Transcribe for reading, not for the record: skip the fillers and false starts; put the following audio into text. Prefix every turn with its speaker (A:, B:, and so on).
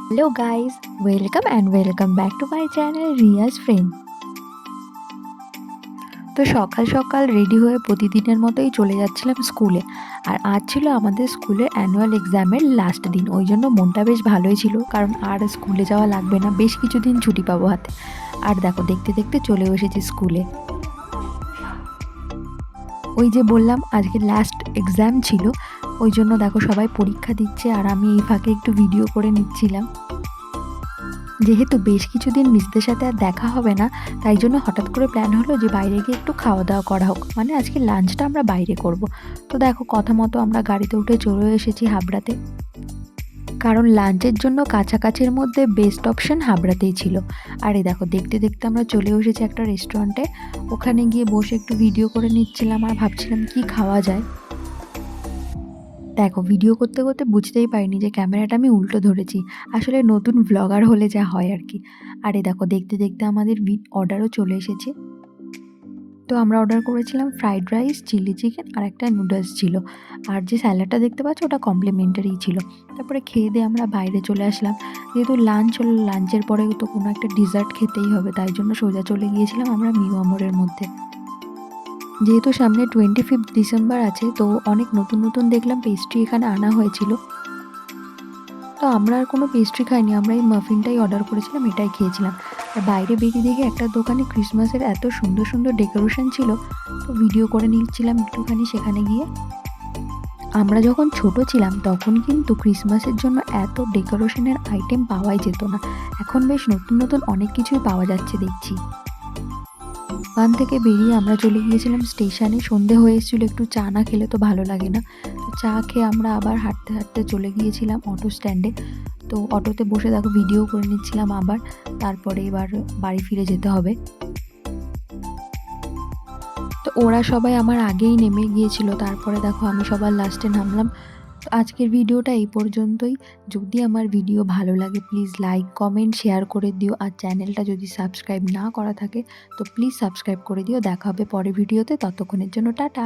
A: Hello guys, welcome back to my channel Riya's Frame. তো সকাল সকাল রেডি হয়ে প্রতিদিনের মতোই চলে যাচ্ছিলাম স্কুলে। আর আজ ছিল আমাদের স্কুলের অ্যানুয়াল এক্সামের লাস্ট দিন, ওই জন্য মনটা বেশ ভালোই ছিল, কারণ আর স্কুলে যাওয়া লাগবে না, বেশ কিছুদিন ছুটি পাবো হাতে। আর দেখো দেখতে দেখতে চলেও এসেছি স্কুলে। ওই যে বললাম আজকে লাস্ট এক্সাম ছিল, ওই জন্য দেখো সবাই পরীক্ষা দিচ্ছে আর আমি এই ফাঁকে একটু ভিডিও করে নিচ্ছিলাম। যেহেতু বেশ কিছুদিন মিসদের সাথে আর দেখা হবে না, তাই জন্য হঠাৎ করে প্ল্যান হলো যে বাইরে গিয়ে একটু খাওয়া দাওয়া করা হোক, মানে আজকে লাঞ্চটা আমরা বাইরে করব। তো দেখো কথা মতো আমরা গাড়িতে উঠে চলে এসেছি হাবড়াতে, কারণ লাঞ্চের জন্য কাছাকাছির মধ্যে বেস্ট অপশন হাবড়াতেই ছিল। আর এই দেখো দেখতে দেখতে আমরা চলে এসেছি একটা রেস্টুরেন্টে। ওখানে গিয়ে বসে একটু ভিডিও করে নিচ্ছিলাম আর ভাবছিলাম কি খাওয়া যায়। দেখো ভিডিও করতে করতে বুঝতেই পারিনি যে ক্যামেরাটা আমি উল্টো ধরেছি, আসলে নতুন ব্লগার হলে যা হয় আর কি। আরে দেখো দেখতে দেখতে আমাদের অর্ডারও চলে এসেছে। তো আমরা অর্ডার করেছিলাম ফ্রাইড রাইস, চিলি চিকেন আর একটা নুডলস ছিল। আর যে স্যালাডটা দেখতে পাচ্ছ ওটা কমপ্লিমেন্টারি ছিল। তারপরে খেয়ে দিয়ে আমরা বাইরে চলে আসলাম, যেহেতু লাঞ্চ হলো, লাঞ্চের পরে তো কোনো একটা ডিজার্ট খেতেই হবে, তাই জন্য সোজা চলে গিয়েছিলাম আমরা মিউ আমরের মধ্যে। যেহেতু সামনে 25 ডিসেম্বর আছে, তো অনেক নতুন নতুন দেখলাম পেস্ট্রি এখানে আনা হয়েছিল। তো আমরা আর কোনো পেস্ট্রি খাইনি, আমরা এই মাফিনটাই অর্ডার করেছিলাম, এটাই খেয়েছিলাম। আর বাইরে বেরিয়ে দেখি একটা দোকানে ক্রিসমাসের এত সুন্দর সুন্দর ডেকোরেশন ছিল, তো ভিডিও করে নিচ্ছিলাম একটুখানি সেখানে গিয়ে। আমরা যখন ছোট ছিলাম তখন কিন্তু ক্রিসমাসের জন্য এত ডেকোরেশনের আইটেম পাওয়াই যেত না, এখন বেশ নতুন নতুন অনেক কিছুই পাওয়া যাচ্ছে দেখছি। ওখান থেকে বেরিয়ে আমরা চলে গিয়েছিলাম স্টেশনে, সন্ধে হয়ে এসেছিলো, একটু চা না খেলে তো ভালো লাগে না। তো চা খেয়ে আমরা আবার হাঁটতে হাঁটতে চলে গিয়েছিলাম অটো স্ট্যান্ডে। তো অটোতে বসে দেখো ভিডিও করে নিচ্ছিলাম আবার, তারপরে এবার বাড়ি ফিরে যেতে হবে। তো ওরা সবাই আমার আগেই নেমে গিয়েছিল, তারপরে দেখো আমি সবার লাস্টে নামলাম। তো আজকের ভিডিওটা এই পর্যন্তই। যদি আমার ভিডিও ভালো লাগে প্লিজ লাইক কমেন্ট শেয়ার করে দিও, আর চ্যানেলটা যদি সাবস্ক্রাইব না করা থাকে তো প্লিজ সাবস্ক্রাইব করে দিও। দেখা হবে পরের ভিডিওতে, ততক্ষণের জন্য টাটা।